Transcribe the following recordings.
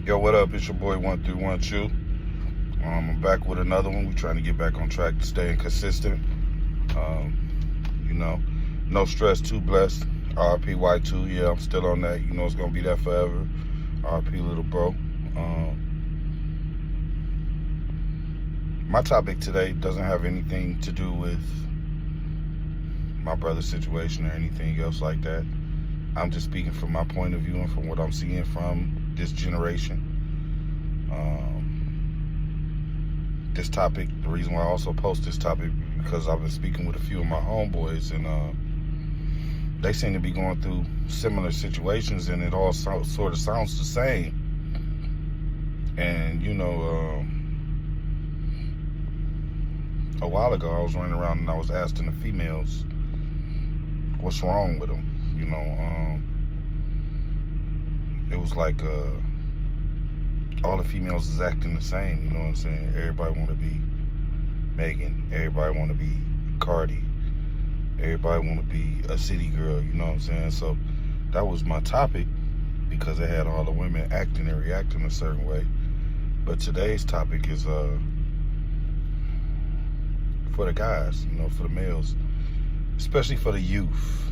Yo, what up? It's your boy 1312. I'm back with another one. We're trying to get back on track to staying consistent. You know, no stress, too blessed. RP Y2, yeah, I'm still on that. You know it's gonna be that forever. RP little bro. My topic today doesn't have anything to do with my brother's situation or anything else like that. I'm just speaking from my point of view and from what I'm seeing from this generation. This topic, the reason why I also post this topic, because I've been speaking with a few of my homeboys, and they seem to be going through similar situations, and it all sort of sounds the same. And a while ago I was running around and I was asking the females what's wrong with them. It was like all the females is acting the same, you know what I'm saying? Everybody want to be Megan. Everybody want to be Cardi. Everybody want to be a city girl, you know what I'm saying? So that was my topic, because it had all the women acting and reacting a certain way. But today's topic is for the guys, for the males, especially for the youth,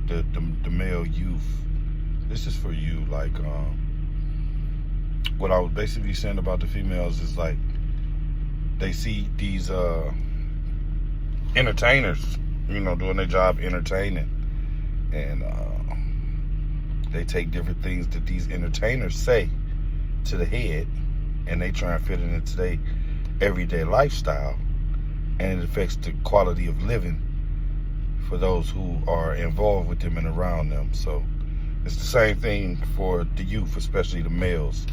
the male youth. This is for you. Like, what I was basically saying about the females is, like, they see these entertainers, doing their job entertaining, and they take different things that these entertainers say to the head, and they try and fit it into their everyday lifestyle, and it affects the quality of living for those who are involved with them and around them. So it's the same thing for the youth, especially the males.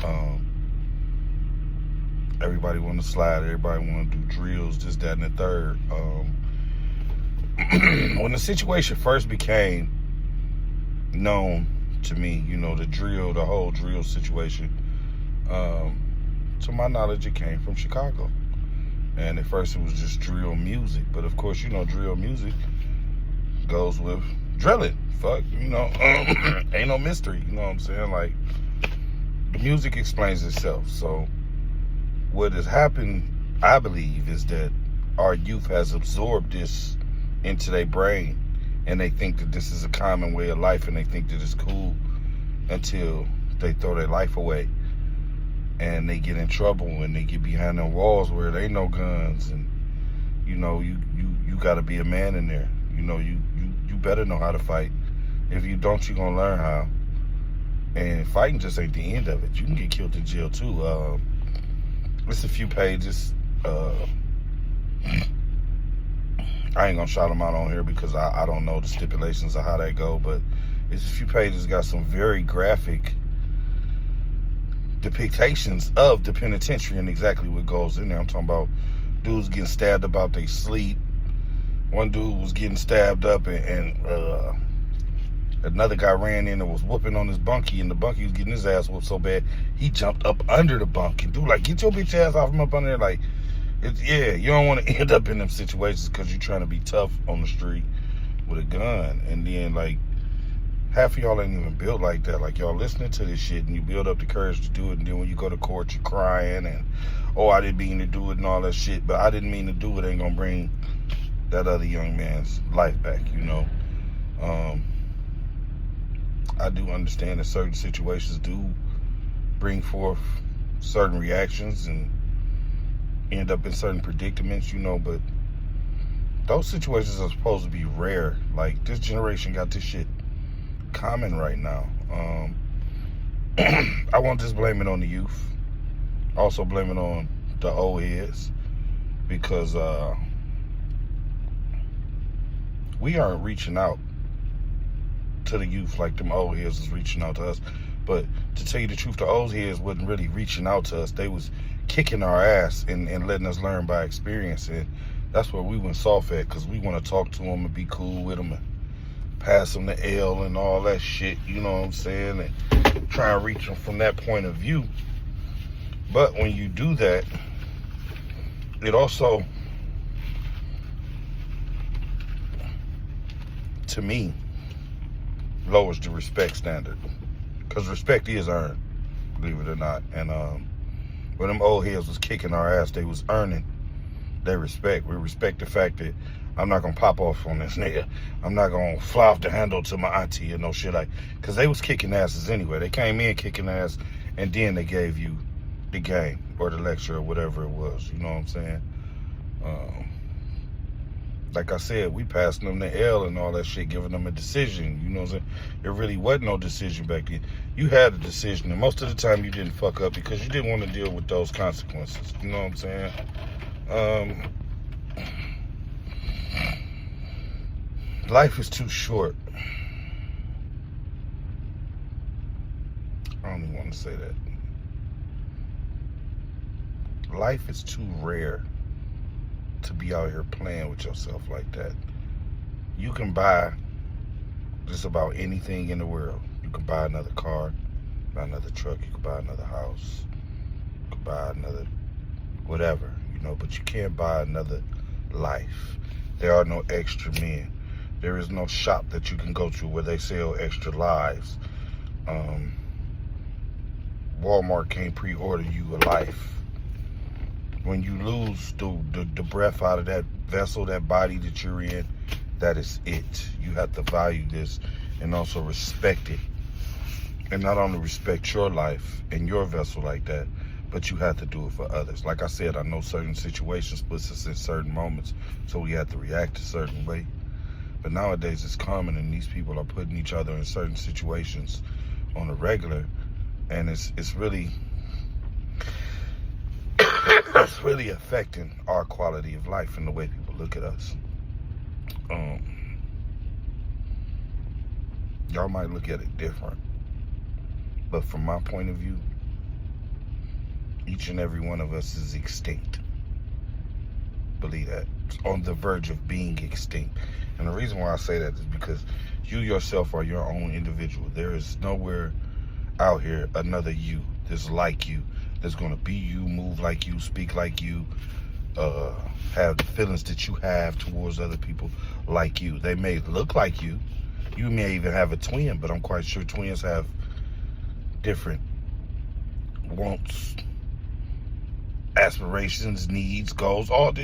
Everybody want to slide. Everybody want to do drills, this, that, and the third. When the situation first became known to me, the whole drill situation, to my knowledge, it came from Chicago. And at first it was just drill music. But of course, drill music goes with drilling. Fuck, ain't no mystery, you know what I'm saying? Like, the music explains itself. So what has happened, I believe, is that our youth has absorbed this into their brain, and they think that this is a common way of life, and they think that it's cool until they throw their life away, and they get in trouble, and they get behind their walls where there ain't no guns, and you got to be a man in there. You better know how to fight. If you don't, you're gonna learn how. And fighting just ain't the end of it. You can get killed in jail too. It's a few pages. I ain't gonna shout them out on here because I don't know the stipulations of how they go, but it's a few pages, got some very graphic depictions of the penitentiary and exactly what goes in there. I'm talking about dudes getting stabbed about they sleep. One dude was getting stabbed up, and another guy ran in and was whooping on his bunkie, and the bunkie was getting his ass whooped so bad he jumped up under the bunk. And dude, like, get your bitch ass off him up under there. Like, you don't want to end up in them situations because you're trying to be tough on the street with a gun, and then, like, half of y'all ain't even built like that. Like, y'all listening to this shit and you build up the courage to do it, and then when you go to court, you're crying and, I didn't mean to do it and all that shit. But I didn't mean to do it ain't gonna bring that other young man's life back, I do understand that certain situations do bring forth certain reactions and end up in certain predicaments, but those situations are supposed to be rare. Like, this generation got this shit common right now. I won't just blame it on the youth. Also blame it on the old heads, because we aren't reaching out to the youth like them old heads is reaching out to us. But to tell you the truth, the old heads wasn't really reaching out to us. They was kicking our ass and letting us learn by experience. And that's where we went soft at, because we want to talk to them and be cool with them and pass them the L and all that shit, you know what I'm saying? And try and reach them from that point of view. But when you do that, it also, to me, lowers the respect standard, because respect is earned. believe it or not. And when them old heads was kicking our ass, they was earning their respect. We respect the fact that I'm not gonna pop off on this nigga. I'm not gonna fly off the handle to my auntie or no shit like, cause they was kicking asses anyway. They came in kicking ass, and then they gave you the game or the lecture or whatever it was. You know what I'm saying? Like I said, we passing them the L and all that shit, giving them a decision. You know what I'm saying? There really wasn't no decision back then. You had a decision, and most of the time you didn't fuck up because you didn't want to deal with those consequences. You know what I'm saying? Life is too short. I don't even want to say that. Life is too rare to be out here playing with yourself like that. You can buy just about anything in the world. You can buy another car, buy another truck, you can buy another house, you can buy another whatever, you know, but you can't buy another life. There are no extra men. There is no shop that you can go to where they sell extra lives. Walmart can't pre-order you a life. When you lose the breath out of that vessel, that body that you're in, that is it. You have to value this and also respect it. And not only respect your life and your vessel like that, but you have to do it for others. Like I said, I know certain situations puts us in certain moments, so we have to react a certain way. But nowadays it's common, and these people are putting each other in certain situations on a regular, and it's really it's really affecting our quality of life and the way people look at us. Y'all might look at it different, but from my point of view, each and every one of us is extinct. Believe that. It's on the verge of being extinct. And the reason why I say that is because you yourself are your own individual. There is nowhere out here another you that's like you, that's going to be you, move like you, speak like you, have the feelings that you have towards other people like you. They may look like you. You may even have a twin, but I'm quite sure twins have different wants, aspirations, needs, goals. All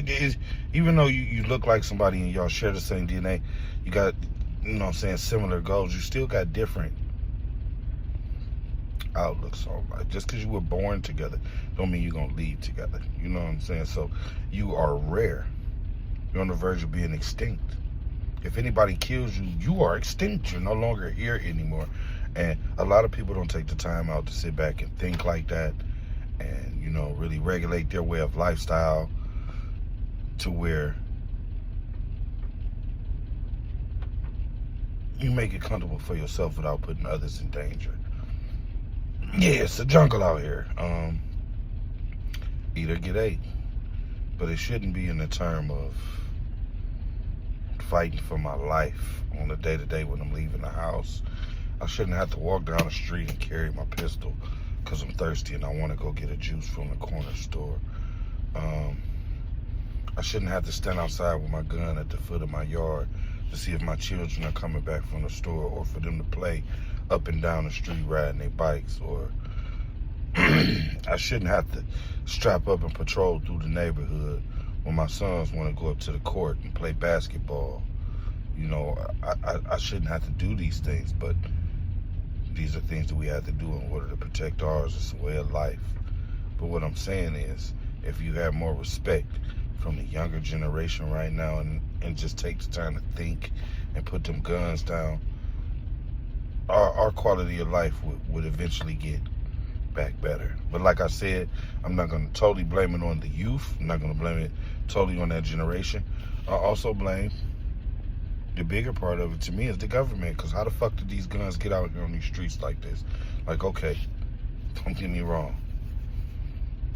even though you look like somebody and y'all share the same DNA, you got, you know what I'm saying, similar goals, you still got different outlooks on life. Just because you were born together don't mean you're gonna leave together. You know what I'm saying? So you are rare. You're on the verge of being extinct. If anybody kills you, you are extinct. You're no longer here anymore. And a lot of people don't take the time out to sit back and think like that, and, you know, really regulate their way of lifestyle to where you make it comfortable for yourself without putting others in danger. Yeah, it's a jungle out here. Eat or get ate. But it shouldn't be in the term of fighting for my life on a day-to-day when I'm leaving the house. I shouldn't have to walk down the street and carry my pistol because I'm thirsty and I want to go get a juice from the corner store. I shouldn't have to stand outside with my gun at the foot of my yard to see if my children are coming back from the store, or for them to play up and down the street riding their bikes. Or I shouldn't have to strap up and patrol through the neighborhood when my sons want to go up to the court and play basketball. You know, I shouldn't have to do these things, but these are things that we have to do in order to protect ours. It's a way of life. But what I'm saying is, if you have more respect from the younger generation right now and just take the time to think and put them guns down, our quality of life would eventually get back better. But like I said, I'm not going to totally blame it on the youth. I'm not going to blame it totally on that generation. I also blame the bigger part of it, to me, is the government. Because how the fuck did these guns get out here on these streets like this? Like, okay, don't get me wrong.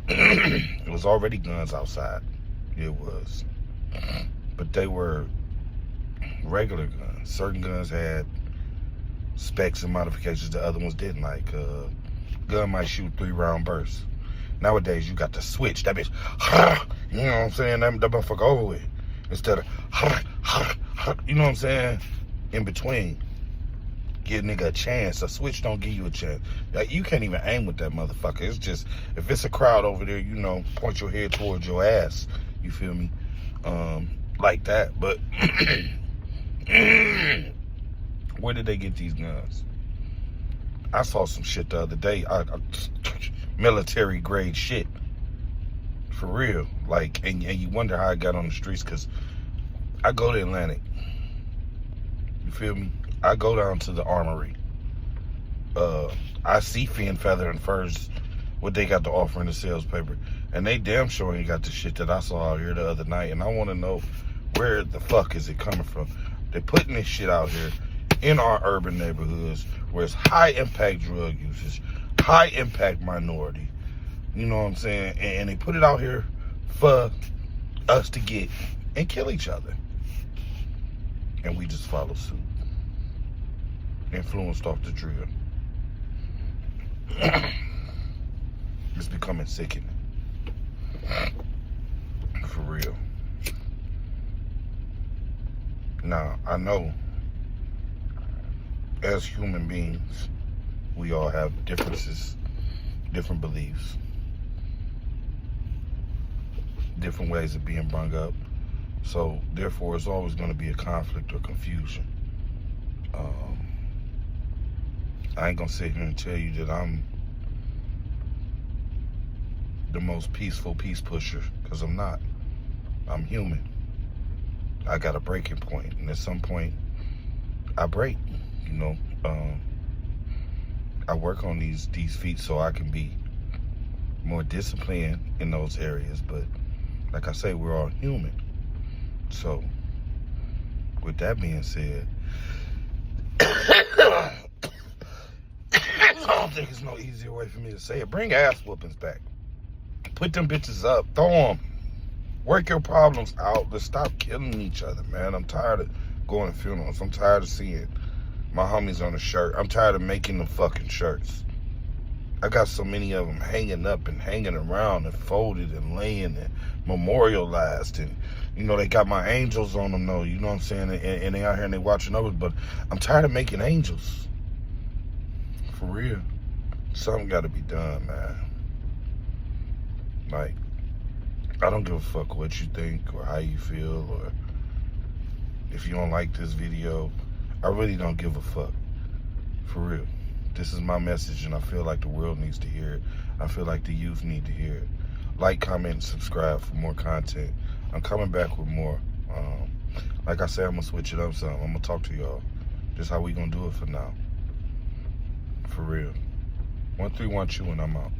It was already guns outside. It was. But they were regular guns. Certain guns had specs and modifications the other ones didn't. Like, gun might shoot 3-round bursts. Nowadays, you got to switch. That bitch, you know what I'm saying? That motherfucker over with. Instead of, you know what I'm saying? In between. give a nigga a chance. A switch don't give you a chance. Like, you can't even aim with that motherfucker. It's just, if it's a crowd over there, you know, point your head towards your ass. You feel me? Like that. But where did they get these guns? I saw some shit the other day. Military grade shit. For real. Like, and you wonder how I got on the streets, because I go to Atlantic. You feel me? I go down to the armory. I see Fin, Feather, and Furs, what they got to offer in the sales paper. And they damn sure ain't got the shit that I saw out here the other night. And I want to know, where the fuck is it coming from? They're putting this shit out here in our urban neighborhoods where it's high impact drug usage, high impact minority. You know what I'm saying? And they put it out here for us to get and kill each other. And we just follow suit. Influenced off the drill. It's becoming sickening. For real. Now, I know as human beings, we all have differences, different beliefs, different ways of being brought up. So, therefore, it's always going to be a conflict or confusion. I ain't going to sit here and tell you that I'm the most peaceful peace pusher, because I'm not. I'm human. I got a breaking point, and at some point, I break, you know. I work on these feet so I can be more disciplined in those areas, but like I say, we're all human. So, with that being said, I don't think there's no easier way for me to say it. Bring ass whoopings back. Put them bitches up. Throw them. Work your problems out. Let's stop killing each other, man. I'm tired of going to funerals. I'm tired of seeing my homies on a shirt. I'm tired of making them fucking shirts. I got so many of them hanging up and hanging around and folded and laying and memorialized. And, you know, they got my angels on them, though. You know what I'm saying? And they out here and they watching others. But I'm tired of making angels. For real. Something got to be done, man. Like, I don't give a fuck what you think or how you feel, or if you don't like this video. I really don't give a fuck. For real. This is my message, and I feel like the world needs to hear it. I feel like the youth need to hear it. Like, comment, and subscribe for more content. I'm coming back with more. Like I said, I'm going to switch it up some. I'm going to talk to y'all. This is how we going to do it for now. For real. 131 Chew, and I'm out.